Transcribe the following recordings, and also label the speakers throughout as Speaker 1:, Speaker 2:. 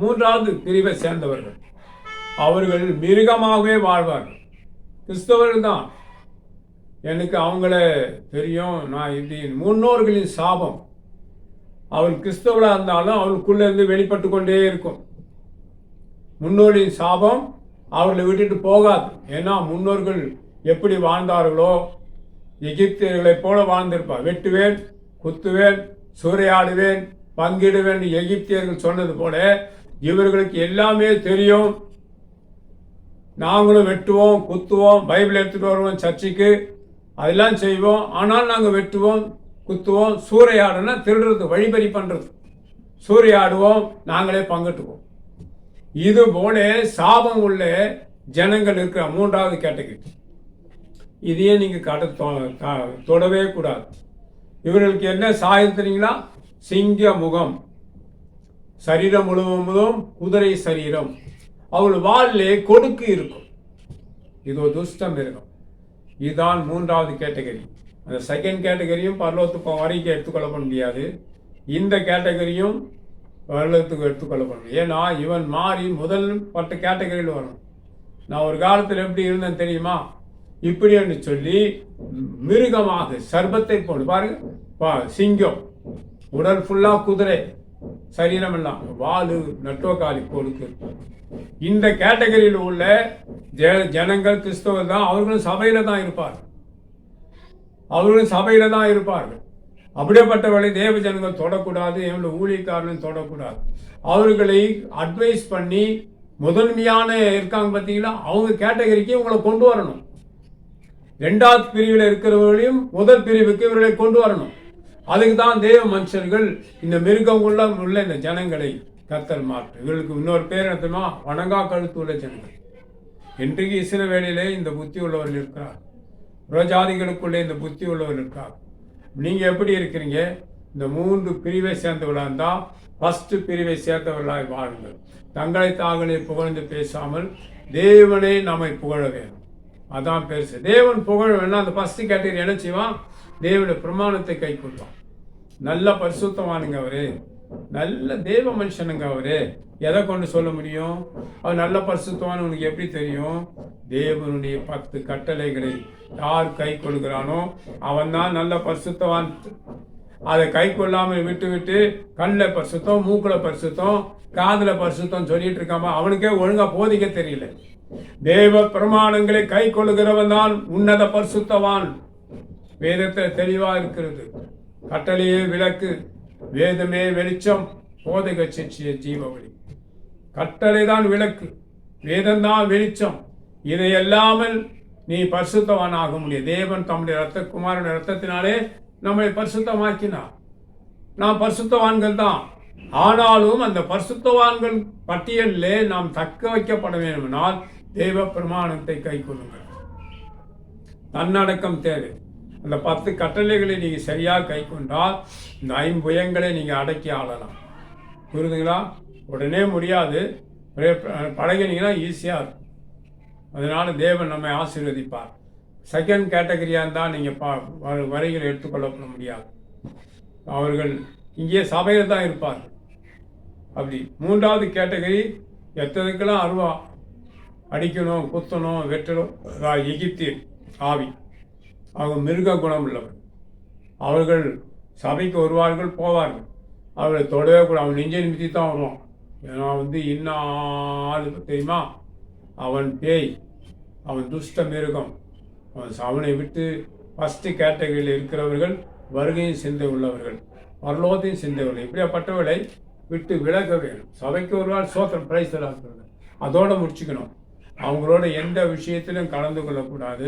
Speaker 1: மூன்றாவது பிரிவை சேர்ந்தவர்கள் அவர்கள் மிருகமாகவே வாழ்வார்கள். கிறிஸ்தவர்கள் தான், எனக்கு அவங்கள தெரியும், நான் இப்படி முன்னோர்களின் சாபம் அவள் கிறிஸ்தவளாக இருந்தாலும் அவளுக்குள்ளே இருந்து வெளிப்பட்டு கொண்டே இருக்கும். முன்னோரின் சாபம் அவர்களை விட்டுட்டு போகாது. ஏன்னா முன்னோர்கள் எப்படி வாழ்ந்தார்களோ எகிப்தியர்களைப் போல வாழ்ந்திருப்பார். வெட்டுவேன், குத்துவேன், சூறையாடுவேன், பங்கிடுவேன் எகிப்தியர்கள் சொன்னது போல இவர்களுக்கு எல்லாமே தெரியும். நாங்களும் வெட்டுவோம், குத்துவோம், பைபிள் எடுத்துகிட்டு வருவோம் சர்ச்சுக்கு, அதெல்லாம் செய்வோம். ஆனால் நாங்கள் வெட்டுவோம், குத்துவோம், சூறையாடுனா திருடுறது, வழிபறி பண்ணுறது, சூறையாடுவோம், நாங்களே பங்கிட்டுவோம். இது போல சாபம் உள்ள ஜனங்கள் இருக்கிற மூன்றாவது கேட்டகரி. இதையே நீங்கள் தொடவே கூடாது. இவர்களுக்கு என்ன சாயம் தெரியுங்களா? சிங்க முகம், சரீரம் முழுவதும் குதிரை சரீரம், அவள் வாளிலே கொடுக்கு இருக்கும். இது ஒரு துஷ்டம் இருக்கும். இதுதான் மூன்றாவது கேட்டகரி. அந்த செகண்ட் கேட்டகரியும் பரலோகத்துக்கு வரைக்கும் எடுத்துக்கொள்ளப்பட முடியாது. இந்த கேட்டகரியும் பரலோகத்துக்கு எடுத்துக்கொள்ளப்பட முடியாது. ஏன்னா இவன் மாறி முதல் 10 கேட்டகரியில் வரணும். நான் ஒரு காலத்தில் எப்படி இருந்தேன் தெரியுமா? இப்படி என்று சொல்லி மிருகமாக சர்பத்தை போடு பாருங்க, சிங்கம், உடல் ஃபுல்லா குதிரை, சரீரம் எல்லாம் வாலு, நட்டோக்காலி கொடுக்கு. இந்த கேட்டகரியில் உள்ள ஜனங்கள் கிறிஸ்தவர் தான். அவர்களும் சபையில தான் இருப்பார்கள். அவர்களும் சபையில தான் இருப்பார்கள். அப்படியேப்பட்டவர்களை தேவ ஜனங்கள் தொடக்கூடாது, எவ்வளவு ஊழியக்காரனும் தொடக்கூடாது. அவர்களை அட்வைஸ் பண்ணி முதன்மையான இருக்காங்க பார்த்தீங்களா, அவங்க கேட்டகரிக்கு உங்களை கொண்டு வரணும். 2வது பிரிவில் இருக்கிறவர்களையும் முதல் பிரிவுக்கு இவர்களை கொண்டு வரணும். அதுக்கு தான் தேவ மனுஷர்கள் இந்த மிருகம் உள்ள இந்த ஜனங்களை கர்த்தர் மாற்று. இவர்களுக்கு இன்னொரு பேர் என்னமா? வணங்கா கழுத்து உள்ள ஜனங்கள். இன்றைக்கு இஸ்ரவேலிலே இந்த புத்தி உள்ளவர்கள் இருக்கிறார். புறஜாதிகளுக்குள்ளே இந்த புத்தி உள்ளவர்கள் இருக்கிறார். நீங்கள் எப்படி இருக்கிறீங்க? இந்த 3 பிரிவை சேர்ந்தவர்களாக இருந்தால் ஃபர்ஸ்ட் பிரிவை சேர்ந்தவர்களாக வாழுங்கள். தங்களை தாங்களே புகழ்ந்து பேசாமல் தேவனை நம்மை புகழ வேணும். அதான் பெருசு. தேவன் புகழ வேணும். அந்த ஃபர்ஸ்ட் கேட்டகரி என்ன செய்வான்? தேவனுடைய பிரமாணத்தை கை கொள்வான். நல்ல பரிசுத்தமானுங்க அவரு, நல்ல தேவ மனுஷனுங்க அவரு. எதை கொண்டு சொல்ல முடியும்? அவர் நல்ல பரிசுத்தவான் உனக்கு எப்படி தெரியும்? தேவனுடைய 10 கட்டளைகளை யார் கை கொள்கிறானோ அவன் தான் நல்ல பரிசுத்தவான். அதை கை கொள்ளாமல் விட்டு கண்ணில் பரிசுத்தம், மூக்கில் பரிசுத்தம், காதில் பரிசுத்தம் சொல்லிட்டு இருக்காம அவனுக்கே ஒழுங்கா போதிக்க தெரியல. தேவ பிரமாணங்களை கை கொள்கிறவன் தான் உன்னத பரிசுத்தவான். வேதத்தில் தெளிவா இருக்கிறது. கட்டளையே விளக்கு, வேதமே வெளிச்சம், போதக சிற்சிய ஜீவ வழி. கட்டளை தான் விளக்கு, வேதம்தான் வெளிச்சம். இதை எல்லாமல் நீ பரிசுத்தவான் ஆக முடியும். தேவன் தம்முடைய குமாரன் ரத்தத்தினாலே நம்மை பரிசுத்தமாக்கினார். நாம் பரிசுத்தவான்கள் தான். ஆனாலும் அந்த பரிசுத்தவான்கள் பட்டியலிலே நாம் தக்க வைக்கப்பட வேண்டுமானால் தேவ பிரமாணத்தை கை கொள்ளுங்கள். தன்னடக்கம் தேவை. அந்த 10 கட்டளைகளை நீங்கள் சரியாக கை கொண்டால் இந்த 5 புயங்களை நீங்கள் அடக்கி ஆளலாம். புரியுதுங்களா? உடனே முடியாது, பழகினீங்கன்னா ஈஸியாக இருக்கும். அதனால தேவன் நம்மை ஆசீர்வதிப்பார். செகண்ட் கேட்டகரியாக இருந்தால் நீங்கள் வரிகளை எடுத்துக்கொள்ளப்பட முடியாது. அவர்கள் இங்கே சபையில் தான் இருப்பார்கள். அப்படி 3வது கேட்டகரி எத்தனைக்கெல்லாம் அருவா அடிக்கணும், குத்தணும், வெட்டணும், எகிப்திய ஆவி, அவங்க மிருக குணம் உள்ளவர். அவர்கள் சபைக்கு வருவார்கள், போவார்கள். அவர்களை தொடவே கூட அவன் நெஞ்சை நிமித்தி தான் வருவான். ஏன்னா இன்னும் தெரியுமா, அவன் பேய், அவன் துஷ்ட மிருகம். அவனை விட்டு ஃபர்ஸ்ட் கேட்டகரியில் இருக்கிறவர்கள் வருகையின் சிந்தை உள்ளவர்கள், பரலோகத்தையும் சிந்தைவர்கள். இப்படியாப்பட்டவர்களை விட்டு விலக வேணும். சபைக்கு ஒரு நாள் சோத்திரம் பிரைஸ் தராங்க, அதோடு முடிச்சுக்கணும். அவங்களோட எந்த விஷயத்திலும் கலந்து கொள்ளக்கூடாது,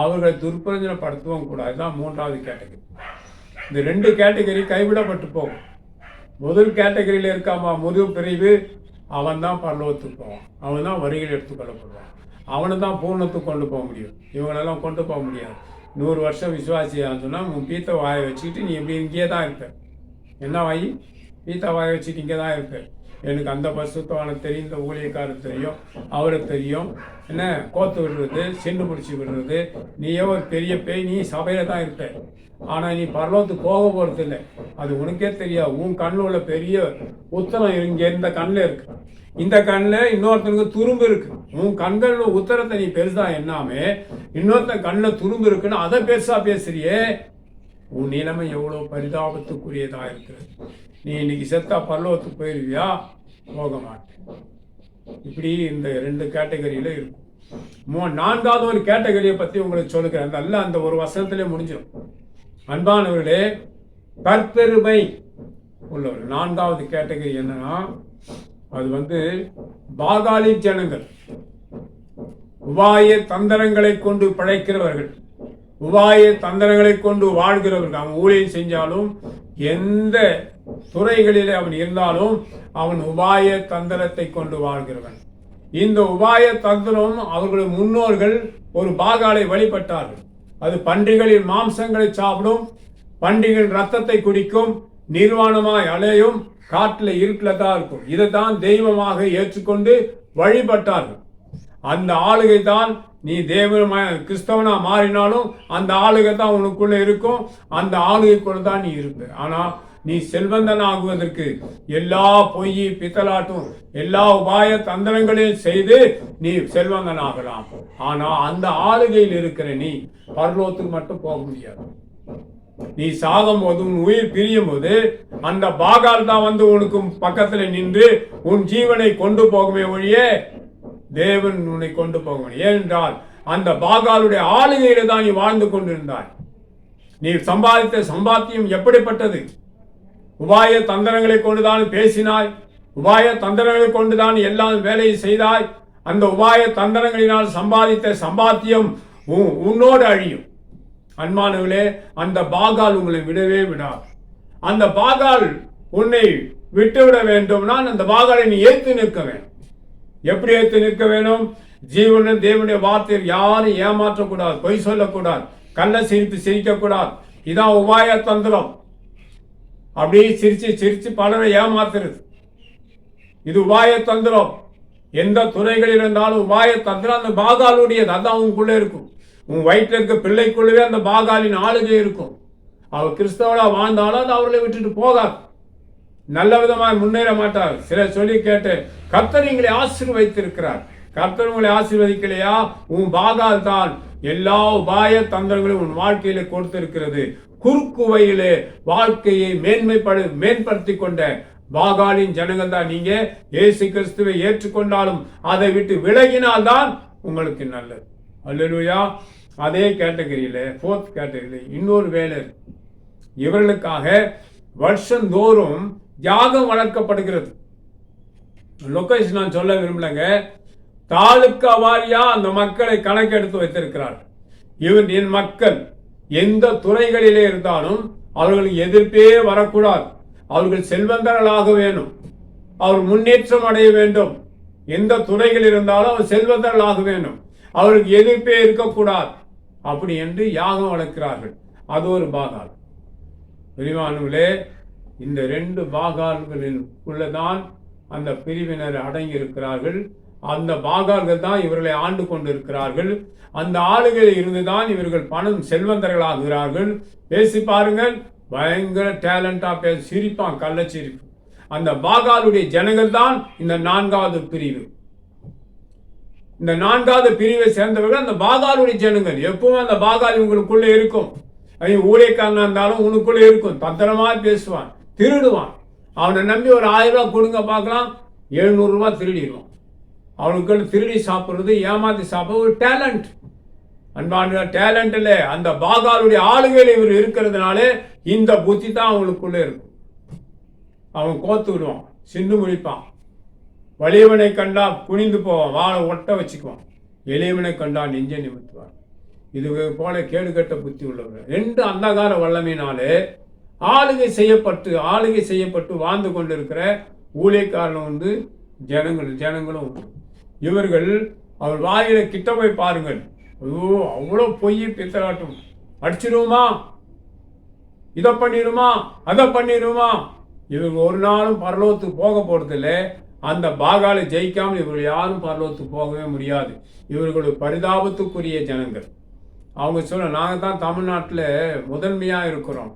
Speaker 1: அவர்களை துர்பிரயோஜனப்படுத்தவும் கூடாது. தான் 3வது கேட்டகரி. இந்த 2 கேட்டகரி கைவிடப்பட்டு போகும். முதல் கேட்டகரியில் இருக்காமா முதல் பிரிவு, அவன் தான் பரலோகத்துக்கு போவான். அவன் தான் வரிகள் எடுத்துக்கொள்ளப்படுவான். அவனை தான் பூர்ணத்துக்கு கொண்டு போக முடியும். இவங்களெல்லாம் கொண்டு போக முடியாது. 100 வருஷம் விசுவாசியான்னு சொன்னால் உன் பீத்த வாயை வச்சுக்கிட்டு நீ எப்படி இங்கேயே தான் இருப்ப. என்ன வாயி? பீத்த வாயை வச்சுட்டு இங்கே தான் இருப்ப. எனக்கு அந்த பரிசுத்தவானை தெரியும், இந்த ஊழியக்காரர் தெரியும், அவரை தெரியும், என்ன கோத்து விடுறது, சிண்டு முடிச்சு விடுறது. நீயே ஒரு பெரிய பேய், நீ சபையில தான் இருப்ப, ஆனால் நீ பரலோகத்துக்கு போக போகிறது இல்லை. அது உனக்கே தெரியாது. உன் கண்ணில் உள்ள பெரிய உத்தரம் இங்கே இந்த கண்ணில் இருக்கு, இந்த கண்ணில் இன்னொருத்தனுக்கு துரும்பு இருக்கு. உன் கண்களில் உத்தரத்தை நீ பெருசா என்னாமே இன்னொருத்தன் கண்ணில் துரும்பு இருக்குன்னு அதை பெருசா பேசுறியே. உன் நிலைமை எவ்வளோ பரிதாபத்துக்குரியதா இருக்கிறது. நீ இன்னைக்கு செத்தா பரலோகத்துக்கு போயிருவியா? போக மாட்டேன். இப்படி இந்த 2 கேட்டகரியில இருக்கும். 4வது ஒரு கேட்டகரியை பத்தி உங்களுக்கு சொல்லுகிறேன். நல்ல அந்த ஒரு வசனத்திலே முடிஞ்சிடும். அன்பானவர்களே, கற்பெருமை உள்ளவர் 4வது கேட்டகரி என்னன்னா, அது பாகாலி ஜனங்கள், உபாய தந்திரங்களை கொண்டு பிழைக்கிறவர்கள், உபாய தந்திரங்களை கொண்டு வாழ்கிறவர்கள். அவன் ஊழியம் செஞ்சாலும் எந்த துறைகளிலே அவன் இருந்தாலும் அவன் உபாய தந்திரத்தை கொண்டு வாழ்கிறவன். இந்த உபாய தந்திரம் அவர்களுடைய முன்னோர்கள் ஒரு பாகாலை வழிபட்டார்கள். அது பன்றிகளின் மாம்சங்களை சாப்பிடும், பன்றிகளின் ரத்தத்தை குடிக்கும், நிர்வாணமாய் அலையும், காட்டில் இருட்டில் தான் இருக்கும். இதை தான் தெய்வமாக ஏற்றுக்கொண்டு வழிபட்டார்கள். அந்த ஆளுகை தான் நீ கிறிஸ்தவனா மாறினாலும் அந்த ஆளுகை தான் உனக்குள்ள இருக்கும், அந்த ஆளுகைக்குள்ள தான் நீ இருப்ப. ஆனா நீ செல்வந்தன் ஆகுவதற்கு எல்லா பொய் பித்தலாட்டும் எல்லா உபாய தந்திரங்களையும் செய்து நீ செல்வந்தன் ஆகலாம். ஆனா அந்த ஆளுகையில் இருக்கிற நீ பரலோகத்துக்கு மட்டும் போக முடியாது. நீ சாகும் போது, உன் உயிர் பிரியும் போது, அந்த பாகால் தான் உனக்கு பக்கத்துல நின்று உன் ஜீவனை கொண்டு போகுமே ஒழிய தேவன் உன்னை கொண்டு போக முடியும். ஏனென்றால் அந்த பாகாலுடைய ஆளுகையில தான் நீ வாழ்ந்து கொண்டிருந்தாய். நீ சம்பாதித்த சம்பாத்தியம் எப்படிப்பட்டது? உபாய தந்திரங்களை கொண்டுதான் பேசினாய், உபாய தந்திரங்களை கொண்டுதான் எல்லாம் வேலையை செய்தாய். அந்த உபாய தந்திரங்களினால் சம்பாதித்த சம்பாத்தியம் உன்னோடு அழியும். அன்பானவர்களே, அந்த பாகால் உங்களை விடவே விடாது. அந்த பாகால் உன்னை விட்டுவிட வேண்டும்னா அந்த பாகாலை நீ ஏற்று நிற்க வேண்டும். எப்படி ஏற்று நிற்க வேணும்? ஜீவனும் தேவனுடைய வார்த்தையில் யாரும் ஏமாற்றக்கூடாது, பொய் சொல்லக்கூடாது, கள்ள சிரிப்பு சிரிக்கக்கூடாது. இதான் உபாய தந்திரம். அப்படியே சிரிச்சு சிரிச்சு பலரை ஏமாத்துறது, இது உபாய தந்திரம். எந்த துறைகளில் இருந்தாலும் உபாய தந்திரம் அந்த பாகாலுடையது. அதான் உங்களுக்குள்ளே இருக்கும். உன் வயிற்றில் இருக்க பிள்ளைக்குள்ளவே அந்த பாகாலின் ஆளுகை இருக்கும். அவர் கிறிஸ்தவனா வாழ்ந்தாலும் அது அவர்களை விட்டுட்டு போகாது, நல்ல விதமாக முன்னேற மாட்டார். சிலர் சொல்லி கேட்டு, கர்த்தர் உங்களை ஆசீர்வதித்திருக்கிறார். கர்த்தர் உங்களை ஆசீர்வதிக்கலையா? உன் பாகால் தான் எல்லா உபாய தந்திரங்களையும் உன் வாழ்க்கையில கொடுத்திருக்கிறது. குறுக்குவையிலே வாழ்க்கையை மேம்படுத்தி கொண்ட பாகாலின் ஜனங்கள் தான் நீங்க. இயேசு கிறிஸ்துவை ஏற்றுக்கொண்டாலும் அதை விட்டு விலகினால்தான் உங்களுக்கு நல்லது. அல்லேலூயா. அதே கேட்டகரியில 4th கேட்டகரியில இன்னொரு வேலை. இவர்களுக்காக வருஷந்தோறும் யாகம் வளர்க்கப்படுகிறது. லொகேஷன் நான் சொல்ல விரும்பலங்க. தாலுக்கா வாரியா அந்த மக்களை கணக்கெடுத்து வைத்திருக்கிறார். என் மக்கள் எந்த துறைகளிலே இருந்தாலும் அவர்களுக்கு எதிர்ப்பே வரக்கூடாது. அவர்கள் செல்வந்தர்களாக வேணும், அவர் முன்னேற்றம் அடைய வேண்டும். எந்த துறைகள் இருந்தாலும் அவர் செல்வந்தர்களாக வேண்டும், அவருக்கு எதிர்ப்பே இருக்கக்கூடாது. அப்படி என்று யாகம் வளர்க்கிறார்கள். அது ஒரு பாகால். பிரிவானுகளே, இந்த 2 பாகால்களின் உள்ளதான் அந்த பிரிவினர் அடங்கி இருக்கிறார்கள். அந்த பாகால்கள் தான் இவர்களை ஆண்டு கொண்டிருக்கிறார்கள். அந்த ஆளுகையில் இருந்துதான் இவர்கள் பணம் செல்வந்தர்களாகிறார்கள். பேசி பாருங்கள், பயங்கர டேலண்டா பேசி சிரிப்பான், கள்ளச்சிரிப்பு. அந்த பாகாலுடைய ஜனங்கள் தான் இந்த 4வது பிரிவு. இந்த 4வது பிரிவை சேர்ந்தவர்கள் அந்த பாகாலுடைய ஜனங்கள். எப்பவும் அந்த பாகால் உங்களுக்குள்ள இருக்கும். ஊழியக்காரனா இருந்தாலும் உனக்குள்ள இருக்கும். பத்திரமா பேசுவான், திருடுவான். அவனை நம்பி ஒரு 1000 ரூபாய் கொடுங்க பார்க்கலாம், 700 ரூபாய் திருடிடுவான். அவனுக்கு திருடி சாப்பிட்றது, ஏமாத்தி சாப்பிட்றது ஒரு டேலண்ட். அன்பான டேலண்ட் இல்லை, அந்த பாகாலுடைய ஆளுகையில் இவர் இருக்கிறதுனாலே இந்த புத்தி தான் அவனுக்குள்ளே இருக்கும். அவன் கோத்து விடுவான், சிந்து முடிப்பான். வலியவனை கண்டா குனிந்து போவான், வாழை ஒட்ட வச்சுக்குவான். எளியவனை கண்டா நெஞ்சை நிமித்துவான். இது போல கேடுகட்ட புத்தி உள்ளவர். 2 அந்தகார வல்லமையினாலே ஆளுகை செய்யப்பட்டு வாழ்ந்து கொண்டிருக்கிற ஊழியக்காரன் ஜனங்களும் இவர்கள் அவர் வாயில கிட்ட போய் பாருங்கள். ஐயோ, அவ்வளோ பொய் பித்தலாட்டும். அடிச்சிருவோமா, இதை பண்ணிடுமா, அதை பண்ணிடுமா, இவங்க ஒரு நாளும் பரலோகத்துக்கு போக போறதில்ல. அந்த பாகாலை ஜெயிக்காமல் இவர்கள் யாரும் பரலோகத்துக்கு போகவே முடியாது. இவர்களுடைய பரிதாபத்துக்குரிய ஜனங்கள். அவங்க சொல்ல, நாங்கள் தான் தமிழ்நாட்டில் முதன்மையாக இருக்கிறோம்.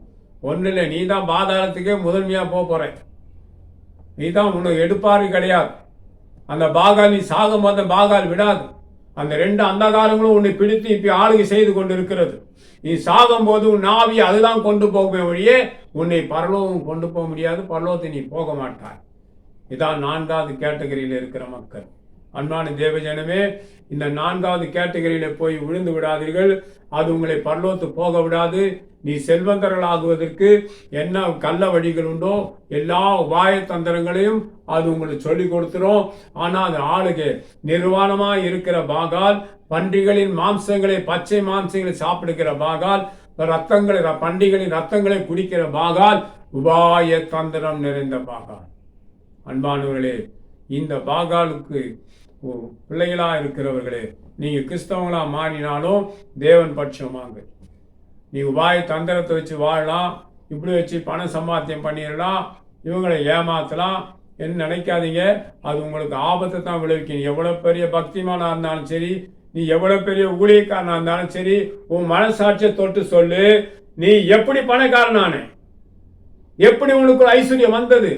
Speaker 1: ஒன்றும் இல்லை, நீ தான் பாதாளத்துக்கே முதன்மையாக போற. நீ தான் உனக்கு எடுப்பாரு கிடையாது. அந்த பாகால் நீ சாகும் போது பாகால் விடாது. அந்த 2 அந்தகாரங்களும் உன்னை பிடித்து இப்ப ஆளுகை செய்து கொண்டு இருக்கிறது. நீ சாகும் போது உன் நாவி அதுதான் கொண்டு போக வழியே உன்னை பரலோகம் கொண்டு போக முடியாது. பரலோகத்தை நீ போக மாட்டாய். இதான் 4வது கேட்டகரியில் இருக்கிற மக்கள். அன்பான தேவஜனமே, இந்த 4வது கேட்டகரியில போய் விழுந்து விடாதீர்கள். அது உங்களை பரலோகத்து போக விடாது. நீ செல்வந்தர்களாகுவதற்கு என்ன கள்ள வழிகள் உண்டோ எல்லா உபாய தந்திரங்களையும் அது உங்களுக்கு சொல்லி கொடுத்துரும். ஆனால் அது ஆளுகை நிர்வாணமா இருக்கிற பாகால், பன்றிகளின் மாம்சங்களை, பச்சை மாம்சங்களை சாப்பிடுகிற பாகால், பண்டிகளின் ரத்தங்களை குடிக்கிற பாகால், உபாய தந்திரம் நிறைந்த பாகால். அன்பானவர்களே, இந்த பாகாலுக்கு பிள்ளைகளா இருக்கிறவர்களே, நீங்க கிறிஸ்தவங்களா மாறினாலும் தேவன் பட்சமாங்க. நீ உபாய தந்திரத்தை வச்சு வாழலாம், இப்படி வச்சு பணம் சம்பாத்தியம் பண்ணிடலாம், இவங்களை ஏமாத்தலாம் என்ன நினைக்காதீங்க. அது உங்களுக்கு ஆபத்தை தான் விளைவிக்கும். எவ்வளவு பெரிய பக்திமானா இருந்தாலும் சரி, நீ எவ்வளவு பெரிய ஊழியக்காரனா இருந்தாலும் சரி, உன் மனசாட்சியை தொட்டு சொல்லு, நீ எப்படி பணக்காரனானே, எப்படி உனக்கு ஒரு ஐஸ்வர்யம் வந்தது,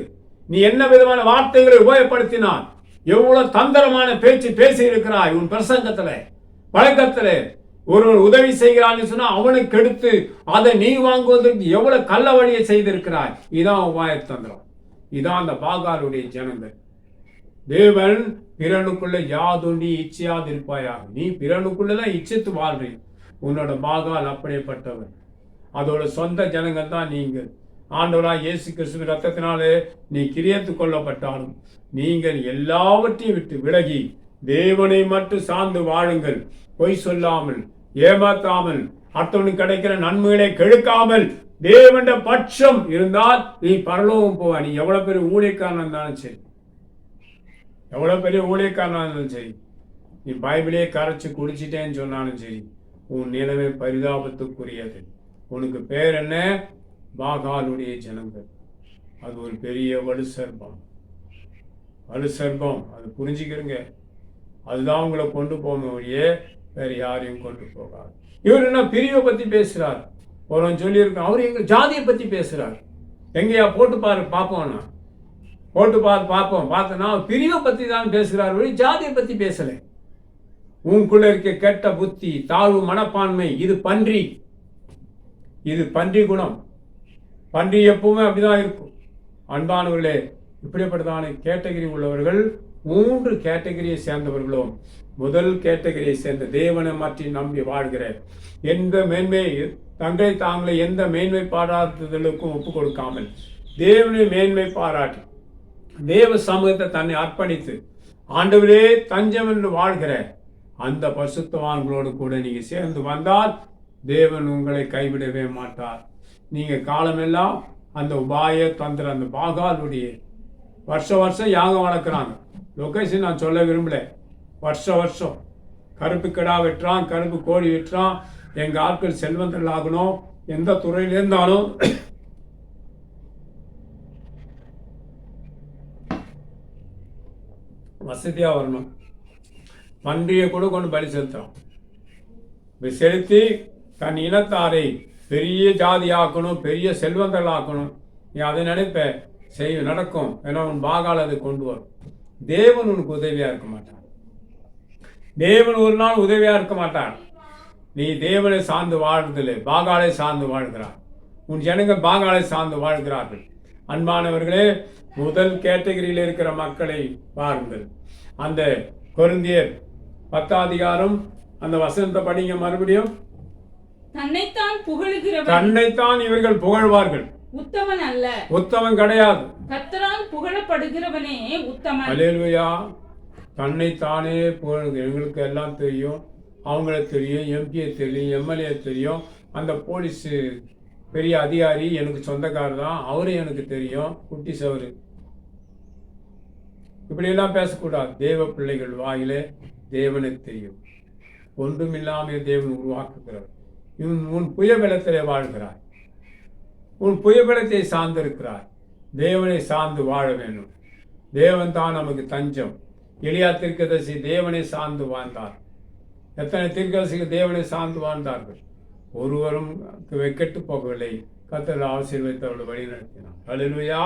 Speaker 1: நீ என்ன விதமான வார்த்தைகளை உபயோகப்படுத்தினான், எவ்வளவு தந்திரமான பேச்சு பேசி இருக்கிறாய் உன் பிரசங்கத்துல வழக்கத்துல. ஒருவன் உதவி செய்கிறான்னு சொன்னா அவனுக்கு எடுத்து அதை நீ வாங்குவதற்கு எவ்வளவு கள்ள வழியை செய்திருக்கிறாய். இதான் உபாய தந்திரம். இதான் அந்த பாகாலுடைய ஜனங்கள். தேவன் பிறனுக்குள்ள யாதொண்டி இச்சையாதிருப்பாயாக. நீ பிறனுக்குள்ளதான் இச்சித்து வாழ்றீ. உன்னோட பாகால் அப்படிப்பட்டவன். அதோட சொந்த ஜனங்கள் தான் நீங்கள். ஆண்டவராய் இயேசு கிறிஸ்துவின் ரத்தத்தினாலே நீ கிரியத்து கொள்ளப்பட்டாலும் நீங்கள் எல்லாவற்றையும் விட்டு விலகி தேவனை மட்டும் சார்ந்து வாழுங்கள். பொய் சொல்லாமல், ஏமாத்தாமல், அடுத்தவனுக்கு கிடைக்கிற நன்மைகளை கெடுக்காமல் தேவன் பட்சம் இருந்தால் நீ பரலோகம் போவ. நீ எவ்வளவு பெரிய ஊழியக்காரனா இருந்தாலும் சரி, எவ்வளவு பெரிய ஊழியக்காரனா இருந்தாலும் சரி, நீ பைபிளே கரைச்சு குடிச்சிட்டேன்னு சொன்னாலும் சரி, உன் நிலைமை பரிதாபத்துக்குரியது. உனக்கு பேர் என்ன? பாகாலுடைய ஜனங்கள். அது ஒரு பெரிய வலு சர்ப்பம். அது புரிஞ்சுக்கிறங்க. அதுதான் உங்களை கொண்டு போக வழியே வேற யாரையும் கொண்டு போகாது. இவர் என்ன பிரிவை பத்தி பேசுறார். ஒருவன் சொல்லியிருக்கான், அவர் எங்க ஜாதியை பத்தி பேசுறார். எங்கேயா போட்டு பாரு பார்ப்போம்னா, போட்டு பார்ப்போம். பார்த்தனா பிரிவை பத்தி தான் பேசுறார், ஜாதியை பத்தி பேசல. உங்களுக்குள்ள இருக்க கெட்ட புத்தி, தாழ்வு மனப்பான்மை, இது பன்றி குணம். பன்றி எப்பவுமே அப்படிதான் இருக்கும். அன்பானவர்களே, இப்படிப்பட்டதான கேட்டகரி உள்ளவர்கள் 3 கேட்டகரியை சேர்ந்தவர்களும். முதல் கேட்டகரியை சேர்ந்த தேவனை மாற்றி நம்பி வாழ்கிற, எந்த மேன்மை தங்களை தாங்களே எந்த மேன்மை பாராட்டுதலுக்கும் ஒப்பு கொடுக்காமல் தேவனை மேன்மை பாராட்டி தேவ சமூகத்தை தன்னை அர்ப்பணித்து ஆண்டவரே தஞ்சம் என்று வாழ்கிற அந்த பரிசுத்தவான்களோடு கூட நீங்க சேர்ந்து வந்தால் தேவன் உங்களை கைவிடவே மாட்டார். நீங்க காலமெல்லாம் அந்த உபாய தந்திர அந்த பாகாலுடைய வருஷம் யாகம் வளர்க்குறாங்க. லொகேஷன் நான் சொல்ல விரும்பல. வருஷம் கருப்பு கிடா வெட்டுறான், கருப்பு கோழி வெட்டுறான். எங்க ஆட்கள் செல்வந்தர்கள் ஆகணும், எந்த துறையில இருந்தாலும் வசதியா வரணும். பன்றியை கூட கொண்டு பலி செலுத்துறான். செலுத்தி தன் இனத்தாரை பெரிய ஜாதி ஆக்கணும், பெரிய செல்வந்தர்கள் ஆக்கணும். நீ அதை நினைப்ப நடக்கும். ஏன்னா உன் பாகால் அதை கொண்டு வரும். தேவன் உனக்கு உதவியா இருக்க மாட்டான். தேவன் ஒரு நாள் உதவியா இருக்க மாட்டான். நீ தேவனை சார்ந்து வாழ்றதில்லை, பாகாலை சார்ந்து வாழ்கிறார். உன் ஜனங்கள் பாகாலை சார்ந்து வாழ்கிறார்கள். அன்பானவர்களே, முதல் கேட்டகரியில் இருக்கிற மக்களை பாருங்கள். அந்த கொரிந்தியர் 10ஆம் அதிகாரம் அந்த வசனத்தை படிங்க மறுபடியும். தன்னைத்தான் இவர்கள் புகழ்வார்கள்,
Speaker 2: உத்தமன் அல்ல.
Speaker 1: உத்தமன் கிடையாது.
Speaker 2: கர்த்தரால் புகழப்படுகிறவனே உத்தமன்.
Speaker 1: அல்லேலூயா. தன்னைத்தானே புகழ். எங்களுக்கு எல்லாம் தெரியும், அவங்கள தெரியும், எம்பியை தெரியும், எம்எல்ஏ தெரியும், அந்த போலீஸ் பெரிய அதிகாரி எனக்கு சொந்தக்காரர் தான், அவரும் எனக்கு தெரியும், குட்டி சவரு. இப்படியெல்லாம் பேசக்கூடாது. தேவ பிள்ளைகள் வாயிலே தேவனுக்கு தெரியும். ஒன்றுமில்லாமல் தேவன் உருவாக்குகிறார். உன் புயபலத்திலே வாழ்கிறாய், உன் புயபலத்தை சார்ந்திருக்கிறாய். தேவனை சார்ந்து வாழ வேண்டும். தேவன் தான் நமக்கு தஞ்சம். எலியா தீர்க்கதரிசி தேவனை சார்ந்து வாழ்ந்தார். எத்தனை தீர்க்கதரிசிகள் தேவனை சார்ந்து வாழ்ந்தார்கள்? ஒருவரும் கெட்டு போகவில்லை. கர்த்தர் ஆசீர்வதித்து அவர்களை வழி நடத்தினார். அல்லேலூயா.